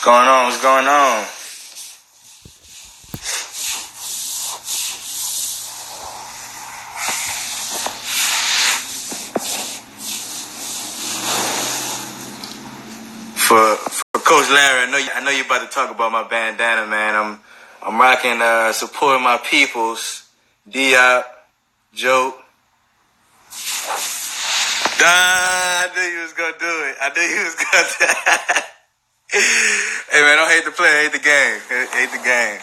going on? What's going on? For Coach Larry, I know you're about to talk about my bandana, man. I'm rocking supporting my peoples. Diop, Joe. I knew you was gonna do it. I knew you was gonna do it. Hey man, don't hate the player, hate the game. Hate the game.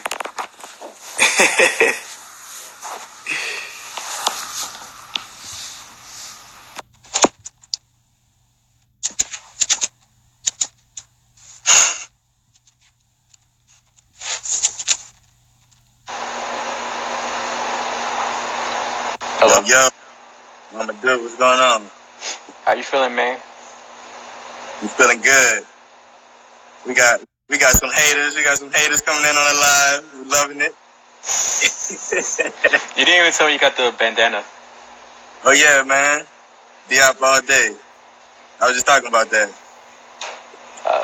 Hello. Yo, Mamadou, what's going on? How you feeling, man? I'm feeling good. We got some haters. We got some haters coming in on the live. We're loving it. You didn't even tell me you got the bandana. Oh yeah, man. Diop all day. I was just talking about that.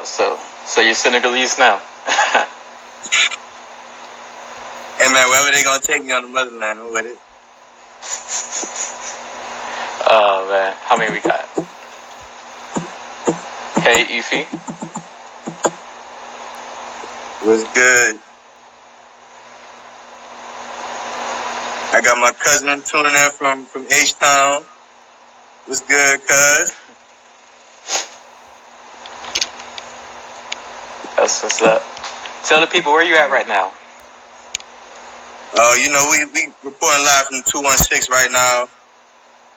So you're Senegalese now? Hey man, wherever they gonna take me on the motherland, I'm with it. Oh man, how many we got? Hey, Ify. What's good? I got my cousin tuning in from H-Town. What's good, cuz? That's what's up. Tell the people where you at right now. You know, we reporting live from 216 right now.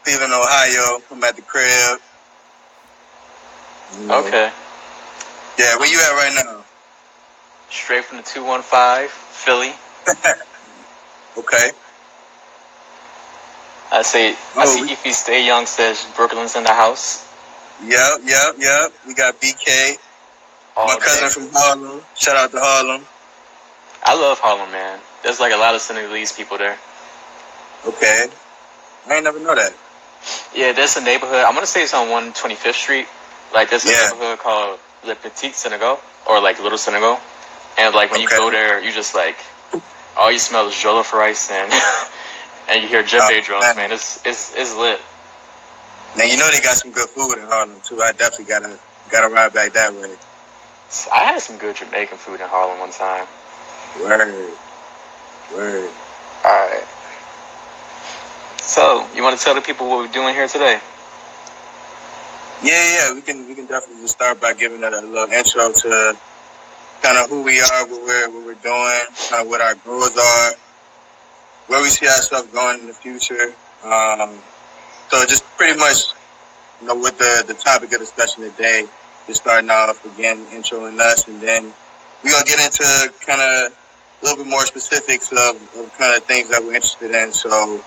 Cleveland, Ohio. I'm at the crib. You know. Okay. Yeah, where you at right now? Straight from the 215, Philly. Okay. I see Ify Stay Young says Brooklyn's in the house. Yep. We got BK. My cousin from Harlem. Shout out to Harlem. I love Harlem, man. There's like a lot of Senegalese people there. Okay. I ain't never know that. Yeah, there's a neighborhood. I'm going to say it's on 125th Street. Like, there's a neighborhood called Le Petit Senegal, or like Little Senegal. And like, when you go there, you just like, all you smell is jollof rice and and you hear djembe drums, man. It's lit. Now, you know they got some good food in Harlem, too. I definitely gotta ride back that way. I had some good Jamaican food in Harlem one time. Word. Alright. So, you want to tell the people what we're doing here today? Yeah. We can definitely just start by giving a little intro to kind of who we are, what we're doing, kind of what our goals are, where we see ourselves going in the future. So just pretty much, you know, with the topic of discussion today, just starting off again, introing us, and then we're going to get into kind of a little bit more specifics of kind of things that we're interested in. So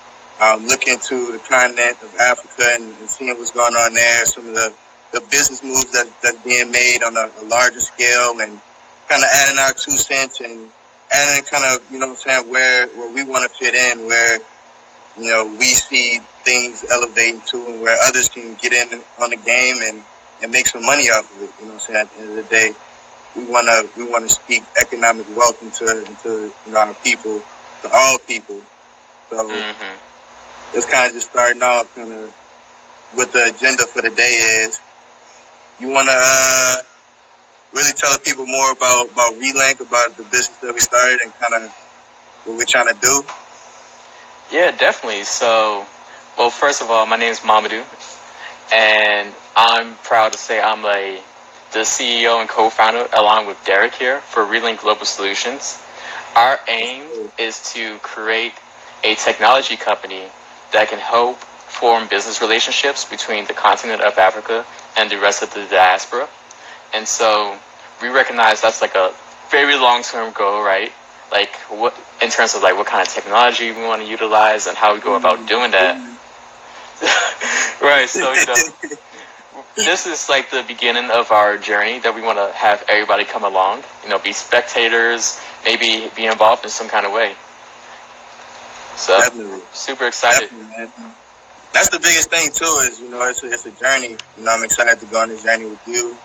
look into the continent of Africa and seeing what's going on there, some of the business moves that's being made on a larger scale, and kind of adding our 2 cents and adding kind of, you know what I'm saying, where we want to fit in, where, you know, we see things elevating to, and where others can get in on the game and make some money off of it. You know what I'm saying? At the end of the day, we want to speak economic wealth into you know, our people, to all people. So it's kind of just starting off kind of what the agenda for the day is. You want to really tell people more about Relink, about the business that we started, and kind of what we're trying to do? Yeah, definitely. So, well, first of all, my name is Mamadou, and I'm proud to say I'm the CEO and co-founder, along with Derek here, for Relink Global Solutions. Our aim is to create a technology company that can help form business relationships between the continent of Africa and the rest of the diaspora. And so we recognize that's like a very long-term goal, right? Like, what in terms of like what kind of technology we want to utilize and how we go about doing that. Right, so, you know, this is like the beginning of our journey that we want to have everybody come along, you know, be spectators, maybe be involved in some kind of way. So, Definitely. Super excited. That's the biggest thing too, is, you know, it's a journey. You know, I'm excited to go on this journey with you.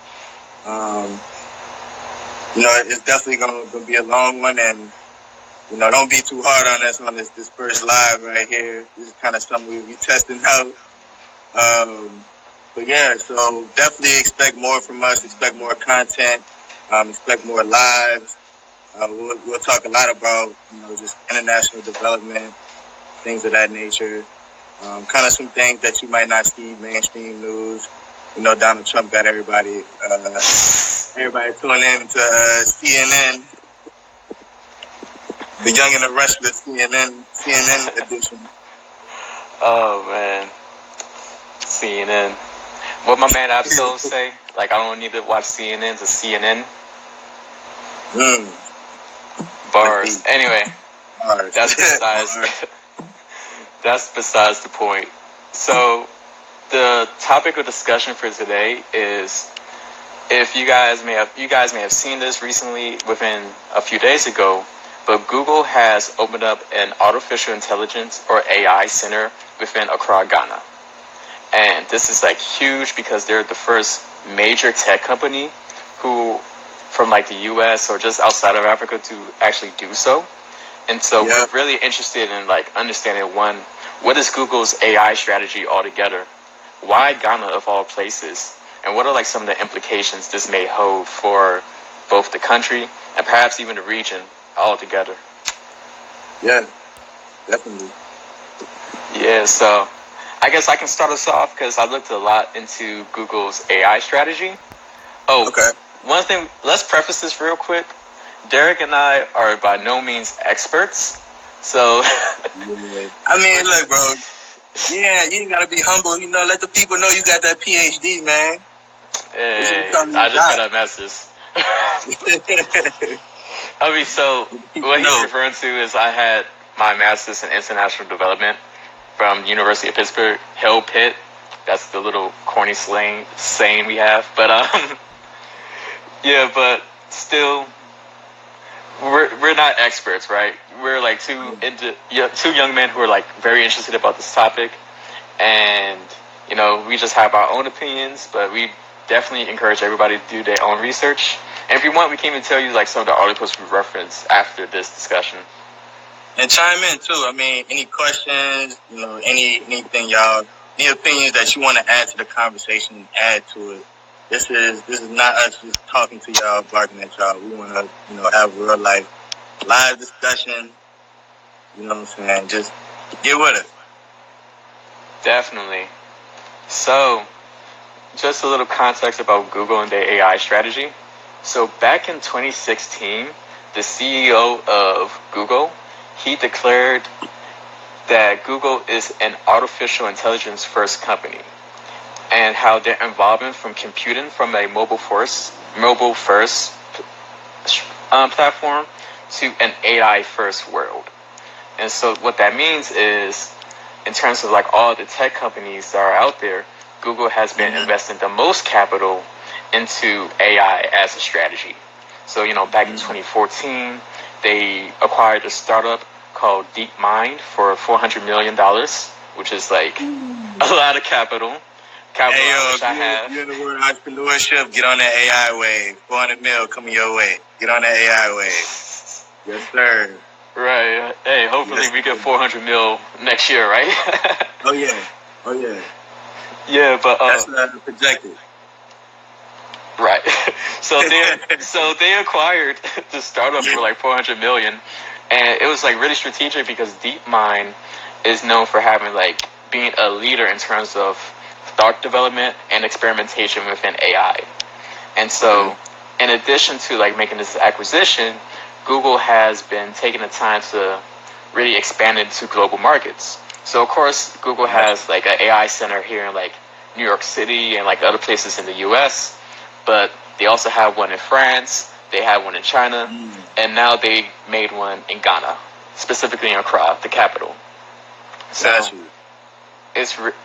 it's definitely gonna be a long one, and don't be too hard on us on this first live right here. This is kind of something we'll be testing out. But yeah, so definitely expect more from us. Expect more content. Expect more lives. We'll talk a lot about just international development, things of that nature. Kind of some things that you might not see mainstream news. Donald Trump got everybody tuning in to CNN, the Young and the Restless CNN edition. Oh man, CNN. What my man Absol say? Like, I don't need to watch CNN to CNN. Bars. Anyway, Bars. That's besides the point. So, the topic of discussion for today is, if you guys may have seen this recently, within a few days ago, but Google has opened up an artificial intelligence, or AI, center within Accra, Ghana. And this is like huge because they're the first major tech company who, from like the US or just outside of Africa, to actually do so. And so we're really interested in like understanding, one, what is Google's AI strategy altogether? Why Ghana of all places? And what are like some of the implications this may hold for both the country and perhaps even the region altogether? Yeah, definitely. Yeah, so I guess I can start us off because I looked a lot into Google's AI strategy. Oh, okay. One thing, let's preface this real quick. Derek and I are by no means experts, so... I mean, look, bro. Yeah, you gotta be humble. Let the people know you got that PhD, man. Hey, I just got a message. I mean, so what he's referring to is I had my master's in international development from University of Pittsburgh, Hill Pitt. That's the little corny saying we have. But yeah, but still, we're not experts, right? We're like two young men who are like very interested about this topic, and we just have our own opinions, but we definitely encourage everybody to do their own research. And if you want, we can even tell you like some of the articles we reference after this discussion. And chime in too. I mean, any questions, anything, y'all, any opinions that you want to add to the conversation, add to it. This is not us just talking to y'all, barking at y'all. We want to, have real life, live discussion. You know what I'm saying? Just get with us. Definitely. So, just a little context about Google and their AI strategy. So back in 2016, the CEO of Google, he declared that Google is an artificial intelligence first company, and how their involvement from computing from a mobile first platform to an AI first world. And so what that means is, in terms of like all the tech companies that are out there, Google has been investing the most capital into AI as a strategy. So, back in 2014, they acquired a startup called DeepMind for $400 million, which is like a lot of capital. You're in the word entrepreneurship, get on that AI wave. 400 mil coming your way. Get on that AI wave. Yes, sir. Right. Hey, hopefully we get 400 mil next year, right? Oh yeah. Yeah, but that's projected. Right. So they acquired the startup for like 400 million, and it was like really strategic because DeepMind is known for having like being a leader in terms of thought development and experimentation within AI. And so, in addition to like making this acquisition, Google has been taking the time to really expand into global markets. So of course, Google has like an AI center here in like New York City and like other places in the US, but they also have one in France, they have one in China, and now they made one in Ghana, specifically in Accra, the capital. So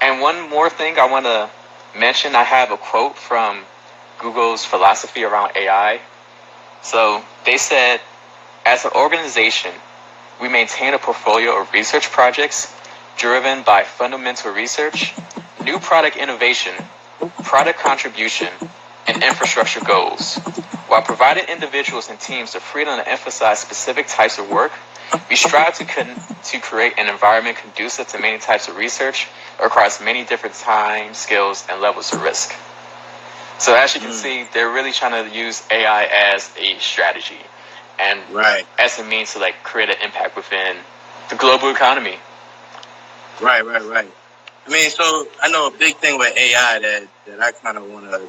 and one more thing I want to mention, I have a quote from Google's philosophy around AI. So they said, as an organization, we maintain a portfolio of research projects driven by fundamental research, new product innovation, product contribution, and infrastructure goals, While providing individuals and teams the freedom to emphasize specific types of work, we strive to create an environment conducive to many types of research across many different time, skills, and levels of risk. So as you can see, they're really trying to use AI as a strategy and as a means to like create an impact within the global economy. Right. I mean, so I know a big thing with AI that I kind of want to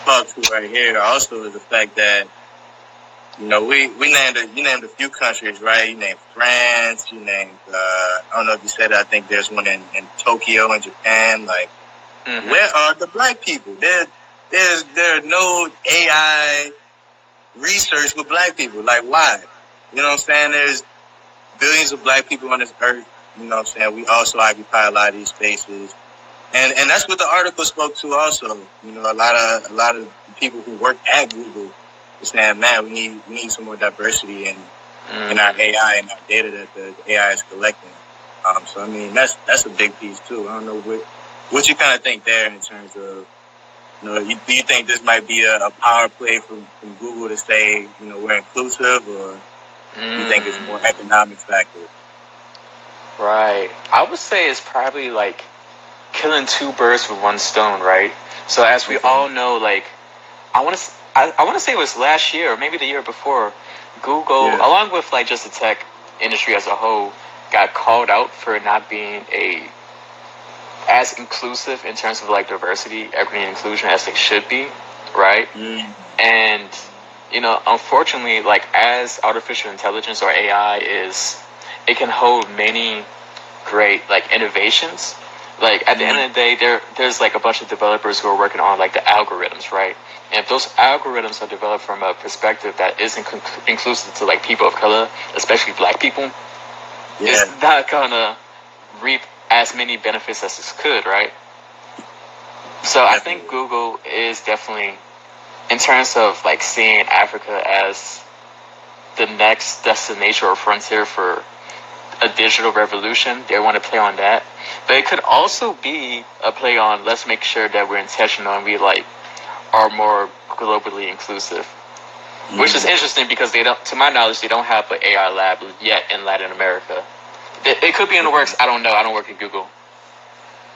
talk to right here also is the fact that, you named a few countries, right? You named France, you named, I don't know if you said it, I think there's one in Tokyo in Japan. Like, where are the black people? There are no AI research with black people. Like, why? You know what I'm saying? There's billions of black people on this earth. You know what I'm saying? We also occupy a lot of these spaces. And that's what the article spoke to also. You know, a lot of people who work at Google are saying, man, we need some more diversity in our AI and our data that the AI is collecting. So I mean that's a big piece too. I don't know what you kind of think there in terms of, you know, do you think this might be a power play from Google to say, you know, we're inclusive, or you think it's more economic factor? Right. I would say it's probably like killing two birds with one stone, right? So as we all know, like I want to say it was last year or maybe the year before, Google, along with like just the tech industry as a whole, got called out for not being as inclusive in terms of like diversity, equity, and inclusion as they should be, right? And you know, unfortunately, like as artificial intelligence or AI it can hold many great like innovations. Like at the end of the day, there's like a bunch of developers who are working on like the algorithms, right? And if those algorithms are developed from a perspective that isn't inclusive to like people of color, especially black people, it's not gonna reap as many benefits as it could, right? So I think Google is definitely, in terms of like seeing Africa as the next destination or frontier for a digital revolution, they want to play on that. But it could also be a play on, let's make sure that we're intentional and we like are more globally inclusive. Which is interesting because they don't, to my knowledge, they don't have an AI lab yet in Latin America. It could be in the works. I don't know. I don't work at Google.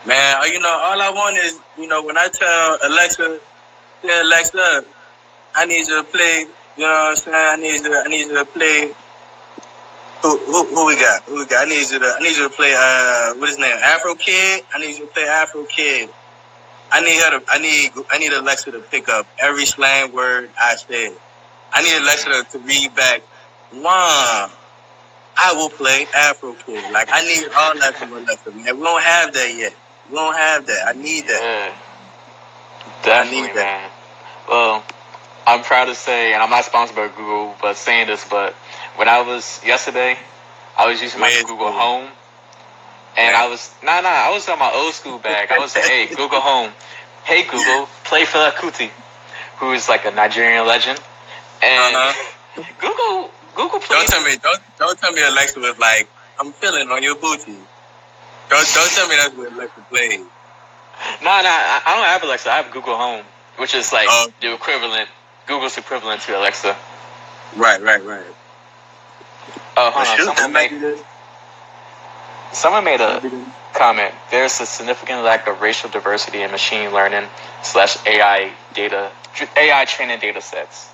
Man, you know, all I want is, you know, when I tell Alexa, yeah, Alexa, I need you to play, you know what I'm saying? I need you to play. Who we got? I need you to play what is his name? Afro Kid. I need you to play Afro Kid. I need Alexa to pick up every slang word I said. I need Alexa to read back, Mom, I will play Afro Kid. Like, I need all that from Alexa, man. We don't have that yet. We don't have that. I need that. Definitely, I need that. Man. Well, I'm proud to say, and I'm not sponsored by Google, but saying this, but when I was yesterday, I was using my Google Home, and I was on my old school bag. I was like, hey, Google Home, hey Google, play Fela Kuti, who is like a Nigerian legend, and Google plays. Don't tell me Alexa was like, I'm feeling on your booty. Don't tell me that's what Alexa played. No, I don't have Alexa. I have Google Home, which is like the equivalent, Google's equivalent to Alexa. Right. Oh, hold on. Someone made a comment. There's a significant lack of racial diversity in machine learning / AI training data sets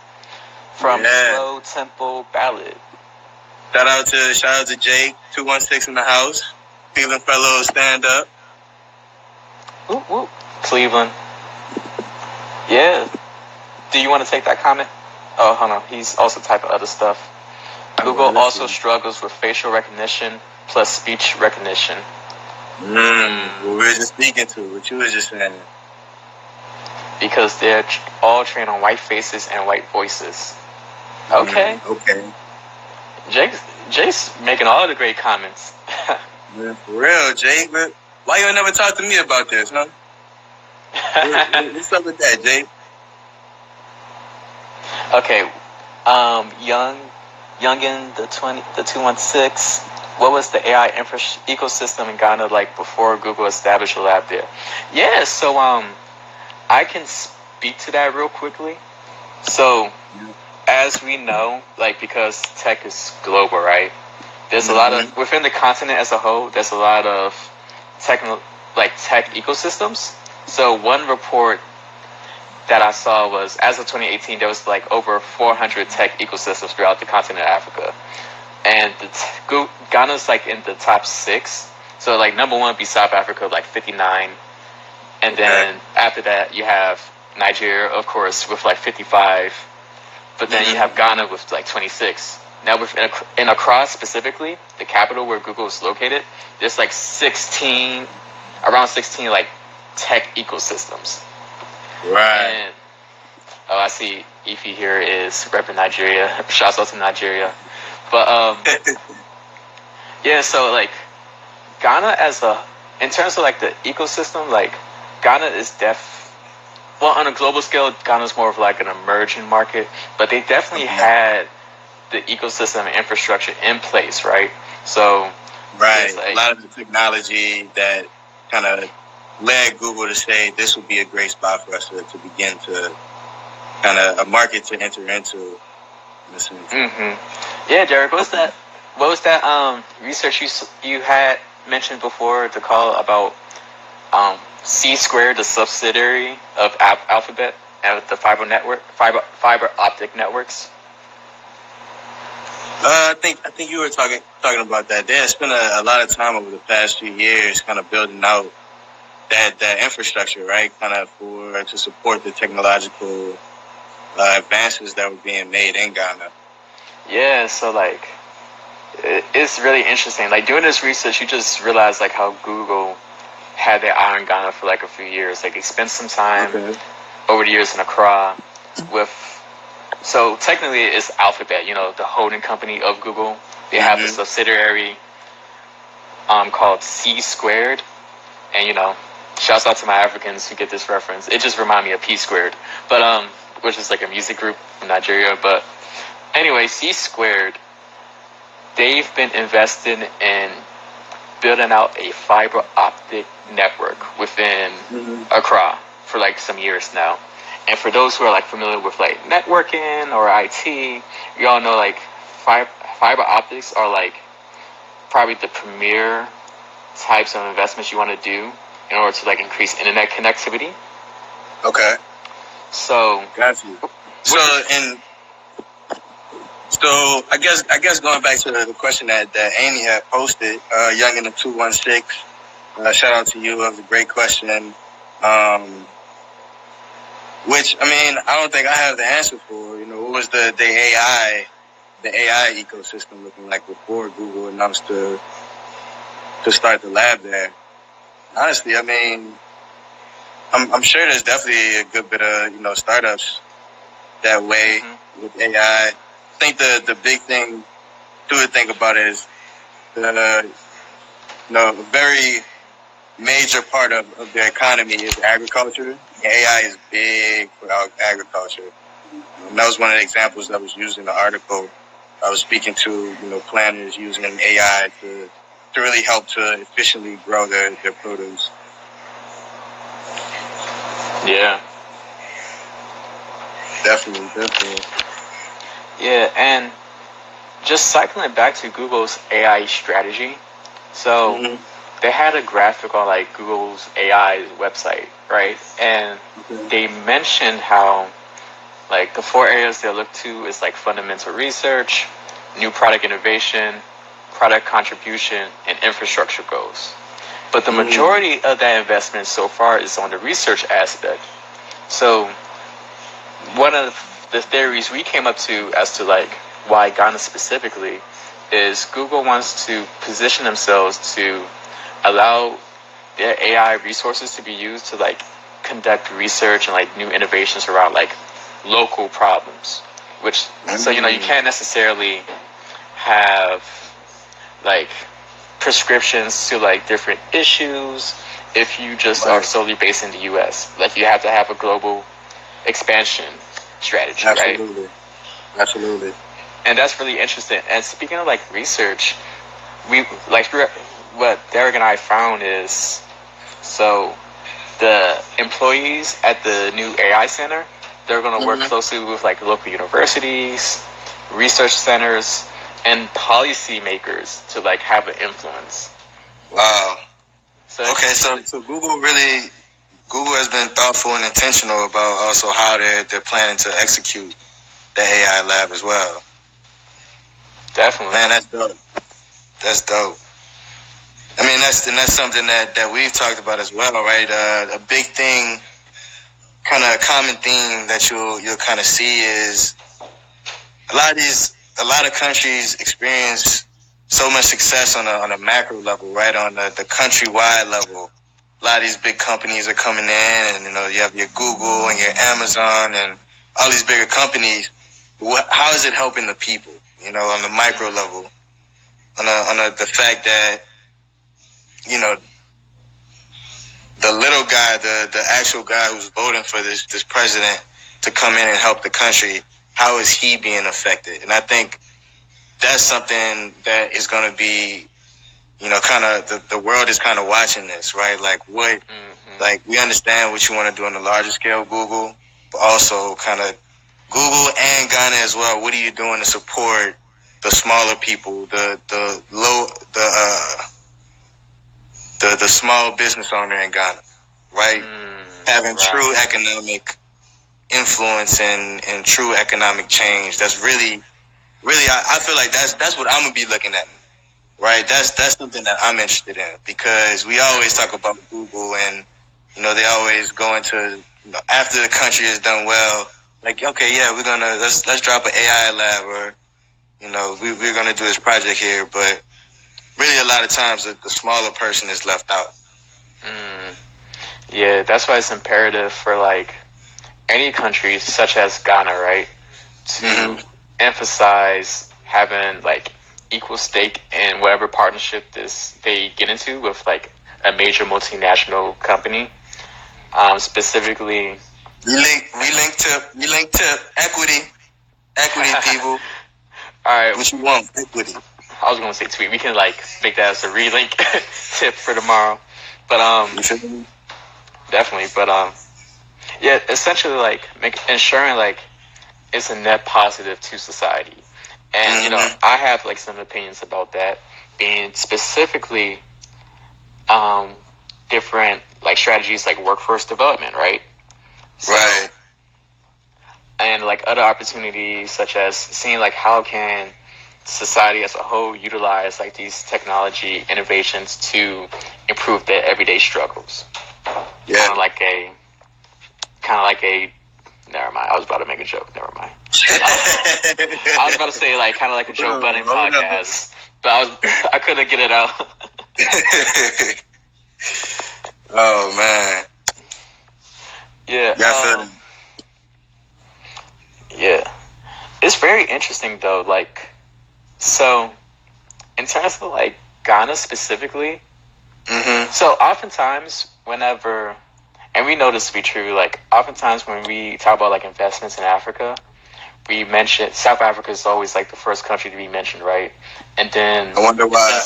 from Slow Tempo Ballad. Shout out to Jake 216 in the house. Cleveland fellow, stand up. Whoop whoop. Cleveland. Yeah. Do you want to take that comment? Oh, hold on. He's also typing other stuff. Google also struggles with facial recognition plus speech recognition. What we were just speaking to, what you were just saying. Because they're all trained on white faces and white voices. Okay. Okay. Jake's making all the great comments. For real, Jake. But why you never talk to me about this, huh? What's up with that, Jake? Okay. Youngin, the 216. What was the AI ecosystem in Ghana like before Google established a lab there? Yeah, so I can speak to that real quickly. So, as we know, like, because tech is global, right? There's a lot of, within the continent as a whole, there's a lot of tech ecosystems. So one report that I saw was, as of 2018, there was like over 400 tech ecosystems throughout the continent of Africa. And Ghana's like in the top 6. So like number 1 would be South Africa, like 59. And then after that, you have Nigeria, of course, with like 55. But then you have Ghana with like 26. Now, in Accra specifically, the capital where Google is located, there's like around 16 like tech ecosystems. Right. And, I see Ify here is repping Nigeria. Shouts out to Nigeria. But yeah, so like Ghana in terms of like the ecosystem, like Ghana is on a global scale, Ghana's more of like an emerging market, but they definitely had the ecosystem and infrastructure in place, right? So, right, like, a lot of the technology that kind of led Google to say this would be a great spot for us to begin to kind of a market to enter into. Yeah, Derek, what was that research you had mentioned before the call about C Squared, the subsidiary of Alphabet, and the fiber optic networks? I think you were talking about that. They had spent a lot of time over the past few years kind of building out that infrastructure, right? Kind of to support the technological advances that were being made in Ghana. Yeah, so like it's really interesting. Like doing this research, you just realize like how Google had their eye on Ghana for like a few years. Like they spent some time over the years in Accra with. So technically, it's Alphabet, the holding company of Google. They have a subsidiary called C Squared, and shouts out to my Africans who get this reference. It just reminded me of P Squared, but which is like a music group from Nigeria. But anyway, C Squared, they've been investing in building out a fiber optic network within Accra for like some years now. And for those who are like familiar with like networking or IT, you all know like fiber optics are like probably the premier types of investments you want to do in order to like increase internet connectivity. Okay. So got you. So I guess going back to the question that Amy had posted, Young in the 216. Shout out to you. That was a great question. Which, I mean, I don't think I have the answer for. What was the AI ecosystem looking like before Google announced to start the lab there? Honestly, I mean, I'm sure there's definitely a good bit of startups that way with AI. I think the big thing to think about is the very major part of their economy is agriculture. AI is big for agriculture. And that was one of the examples that was used in the article. I was speaking to planners using AI to really help to efficiently grow their produce. Yeah. Definitely. Yeah, and just cycling back to Google's AI strategy. So they had a graphic on like Google's AI website, right? And they mentioned how like the 4 areas they look to is like fundamental research, new product innovation, product contribution, and infrastructure goals. But the majority of that investment so far is on the research aspect. So one of the theories we came up to as to like why Ghana specifically is Google wants to position themselves to allow their AI resources to be used to like conduct research and like new innovations around like local problems, which so you can't necessarily have like prescriptions to like different issues if you just are solely based in the US. Like you have to have a global expansion strategy. Absolutely. And that's really interesting. And speaking of like research, what Derek and I found is, so the employees at the new AI center, they're going to work closely with like local universities, research centers, and policymakers to like have an influence. Wow. So okay, so Google has been thoughtful and intentional about also how they're planning to execute the AI lab as well. Definitely. Man, that's dope. That's dope. I mean, that's something that we've talked about as well, right? A big thing, kind of a common theme that you'll kind of see is a lot of countries experience so much success on a macro level, right? On the countrywide level. A lot of these big companies are coming in, and you have your Google and your Amazon and all these bigger companies. How is it helping the people? On the micro level, on the fact that the little guy, the actual guy who's voting for this president to come in and help the country, how is he being affected? And I think that's something that is going to be, kind of the world is kind of watching this, right? Like what, like we understand what you want to do on the larger scale, Google, but also kind of Google and Ghana as well. What are you doing to support the smaller people, the small business owner in Ghana, right? Having true economic influence and true economic change. That's really, I feel like that's what I'm gonna be looking at, right? That's something that I'm interested in, because we always talk about Google and they always go into after the country has done well, like, okay, yeah, we're gonna let's drop an AI lab, or we're gonna do this project here, but really a lot of times the smaller person is left out. Yeah, that's why it's imperative for like any country such as Ghana, right, to emphasize having like equal stake in whatever partnership they get into with like a major multinational company. Specifically, we link to equity people. All right, what you want? Equity. I was gonna say tweet. We can like make that as a relink tip for tomorrow, but definitely. But yeah, essentially like ensuring like it's a net positive to society, and I have like some opinions about that, being specifically different like strategies like workforce development, right? Right. And like other opportunities such as seeing like how can society as a whole utilize like these technology innovations to improve their everyday struggles. Yeah. Kind of like a never mind. I was about to make a joke. Never mind. I was about to say like kind of like a Joe Budden podcast, but I couldn't get it out. Oh man. Yeah. Yeah. It's very interesting though. Like, so in terms of like Ghana specifically, so oftentimes whenever, and we know this to be true, like oftentimes when we talk about like investments in Africa, we mention South Africa is always like the first country to be mentioned, right? And then I wonder why.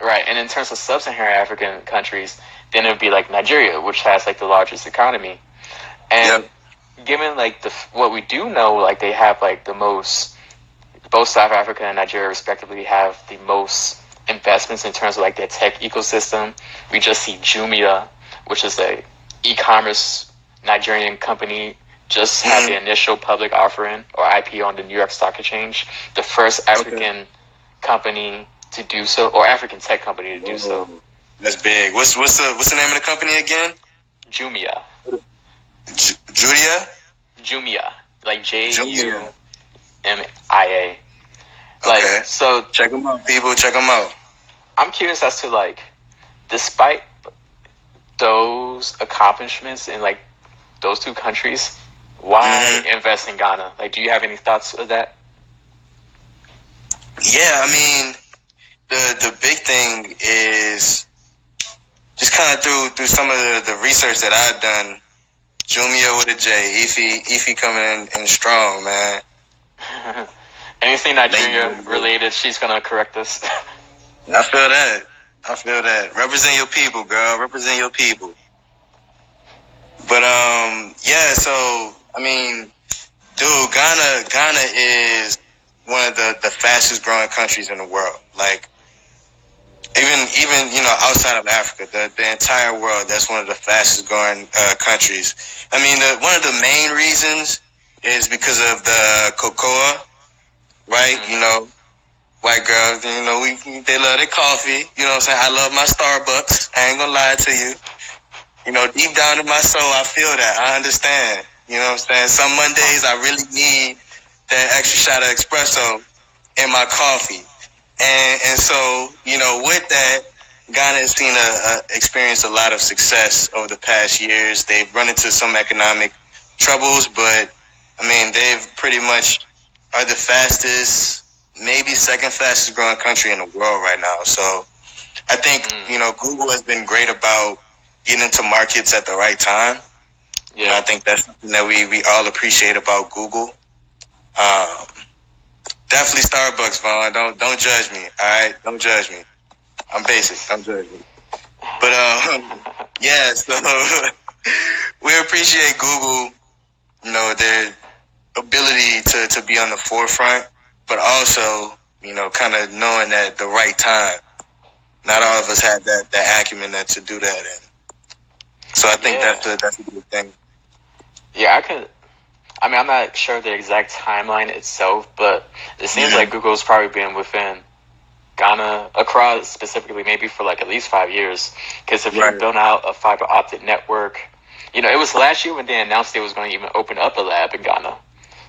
Right, and in terms of sub-Saharan African countries, then it would be like Nigeria, which has like the largest economy. And given like what we do know, like they have like the most, both South Africa and Nigeria respectively have the most investments in terms of like their tech ecosystem. We just see Jumia, which is a e-commerce Nigerian company, just had the initial public offering or IPO on the New York Stock Exchange, the first African company to do so, or African tech company to do so. That's big. What's the name of the company again? Jumia. Jumia, like Jumia. Like, okay. So check them out, people. Check them out. I'm curious as to like, despite those accomplishments in like those two countries, why invest in Ghana? Like, do you have any thoughts of that? Yeah, I mean, the big thing is just kind of through some of the research that I've done. Jumia with a J, Ify coming in strong, man. Anything Nigeria related, she's gonna correct us. I feel that. Represent your people, girl. Represent your people. But yeah, so I mean, dude, Ghana is one of the fastest growing countries in the world. Like, even outside of Africa, the entire world, that's one of the fastest growing countries. I mean, one of the main reasons is because of the cocoa, right? Mm-hmm. White girls, they love their coffee. You know what I'm saying? I love my Starbucks. I ain't gonna lie to you. Deep down in my soul, I feel that. I understand. You know what I'm saying? Some Mondays, I really need that extra shot of espresso in my coffee. And so, with that, Ghana has seen experienced a lot of success over the past years. They've run into some economic troubles, but I mean, they've pretty much are the fastest, maybe second fastest growing country in the world right now. So I think, Google has been great about getting into markets at the right time. Yeah. And I think that's something that we all appreciate about Google. Definitely Starbucks, Vaughn. Don't judge me. All right, don't judge me. I'm basic. Don't judge me. But yeah. So we appreciate Google. Their ability to be on the forefront, but also kind of knowing that at the right time. Not all of us had that acumen to do that, and so I think that's a good thing. Yeah, I'm not sure the exact timeline itself, but it seems like Google's probably been within Ghana, Accra specifically, maybe for like at least 5 years. Because if you build out a fiber optic network, it was last year when they announced they was going to even open up a lab in Ghana.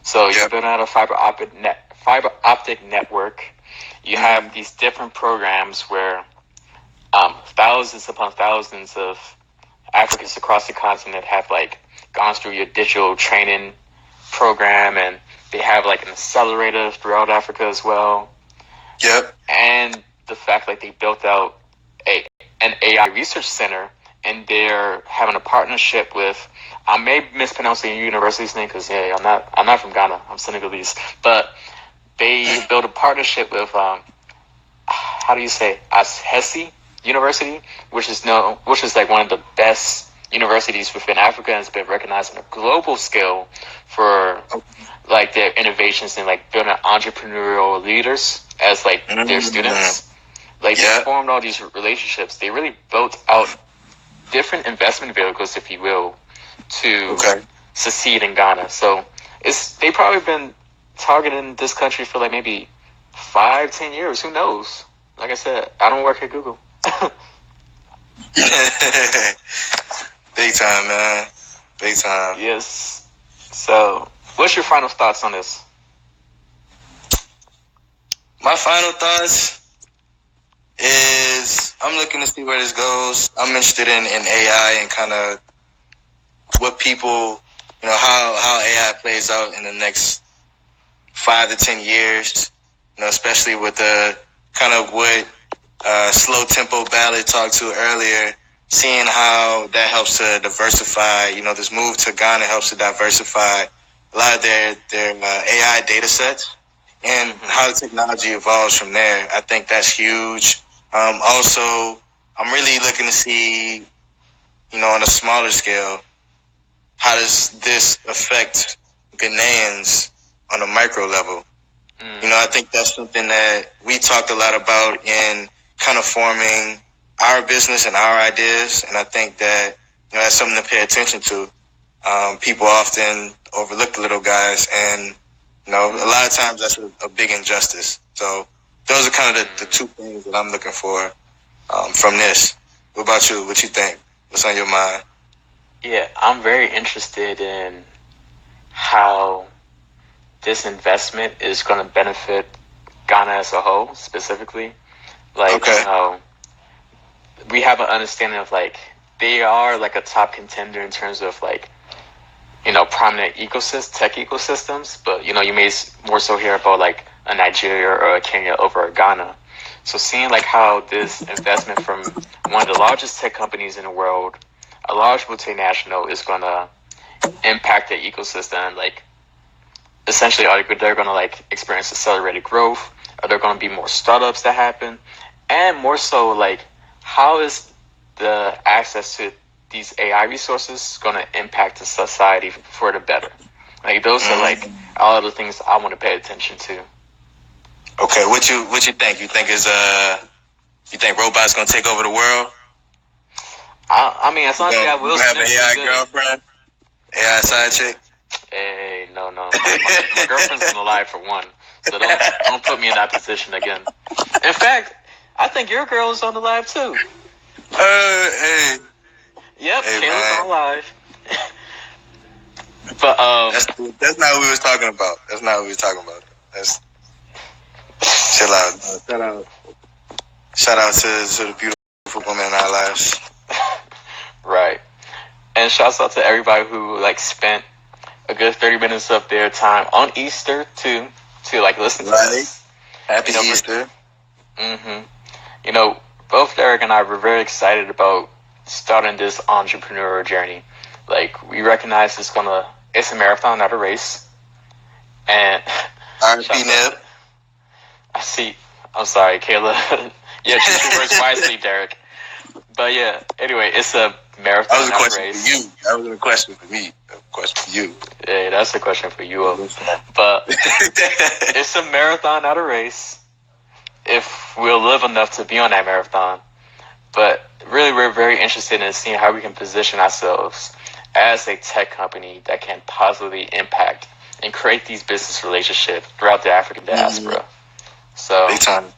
So you build out a fiber optic network. You have these different programs where thousands upon thousands of Africans across the continent have like gone through your digital training program, and they have like an accelerator throughout Africa as well. Yep. And the fact like they built out an AI research center, and they're having a partnership with, I may mispronounce the university's name because I'm not from Ghana, I'm Senegalese, but they built a partnership with how do you say, Ashesi University, which is like one of the best universities within Africa, and has been recognized on a global scale for like their innovations in like building entrepreneurial leaders as like their students. Like they formed all these relationships. They really built out different investment vehicles, if you will, to succeed in Ghana. So they've probably been targeting this country for like maybe 5-10 years. Who knows? Like I said, I don't work at Google. Big time, man. Big time. Yes. So, what's your final thoughts on this? My final thoughts is I'm looking to see where this goes. I'm interested in AI and kind of what people, how AI plays out in the next 5 to 10 years, especially with the kind of what slow tempo ballad talked to earlier, seeing how that helps to diversify, this move to Ghana helps to diversify a lot of their AI data sets and how the technology evolves from there. I think that's huge. Also, I'm really looking to see, on a smaller scale, how does this affect Ghanaians on a micro level? I think that's something that we talked a lot about in kind of forming our business and our ideas. And I think that, that's something to pay attention to. People often overlook the little guys, and, a lot of times that's a big injustice. So those are kind of the two things that I'm looking for from this. What about you? What you think? What's on your mind? Yeah, I'm very interested in how this investment is going to benefit Ghana as a whole, specifically. Like, we have an understanding of, like, they are, like, a top contender in terms of, like, prominent tech ecosystems. But, you may more so hear about, like, a Nigeria or a Kenya over Ghana. So seeing, like, how this investment from one of the largest tech companies in the world, a large multinational, is going to impact their ecosystem, like, essentially, they're going to like experience accelerated growth? Are there going to be more startups that happen? And more so, like, how is the access to these AI resources going to impact the society for the better? Like those are like all of the things I want to pay attention to. Okay, what you think? You think you think robots gonna take over the world? I mean, as long as you have Will have an Smith, AI good. girlfriend, AI side chick. Hey, no. My girlfriend's been alive for one, so don't put me in that position again. In fact, I think your girl is on the live too. Hey. Yep, hey, Kayla's on live. But that's not what we was talking about. That's not what we was talking about. That's chill out. Shout out to the beautiful women in our lives. Right. And shouts out to everybody who like spent a good 30 minutes of their time on Easter to like listen to us. Happy Easter. You know, both Derek and I were very excited about starting this entrepreneurial journey. Like, we recognize it's a marathon, not a race. And I'm sorry, Kayla. Yeah, choose your words wisely, Derek. But yeah, anyway, it's a marathon, not a race. That was a question for me. A question for you. Yeah, that's a question for you. But it's a marathon, not a race. If we'll live enough to be on that marathon. But really, we're very interested in seeing how we can position ourselves as a tech company that can positively impact and create these business relationships throughout the African diaspora. So, big time.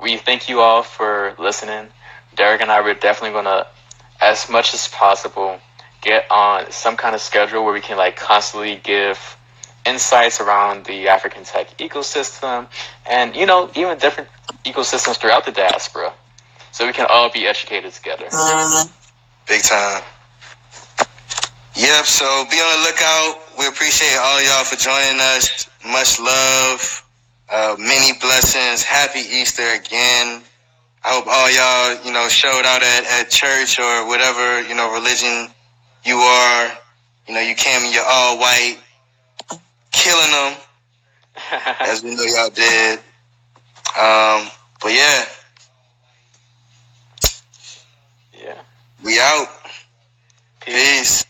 We thank you all for listening. Derek and I were definitely going to, as much as possible, get on some kind of schedule where we can like constantly give insights around the African tech ecosystem and, you know, even different ecosystems throughout the diaspora. So we can all be educated together. Big time. Yep, so be on the lookout. We appreciate all y'all for joining us. Much love. Many blessings. Happy Easter again. I hope all y'all, you know, showed out at church or whatever, you know, religion you are. You know, you came in your all white, killing them, as we know y'all did. But yeah. Yeah. We out. Peace.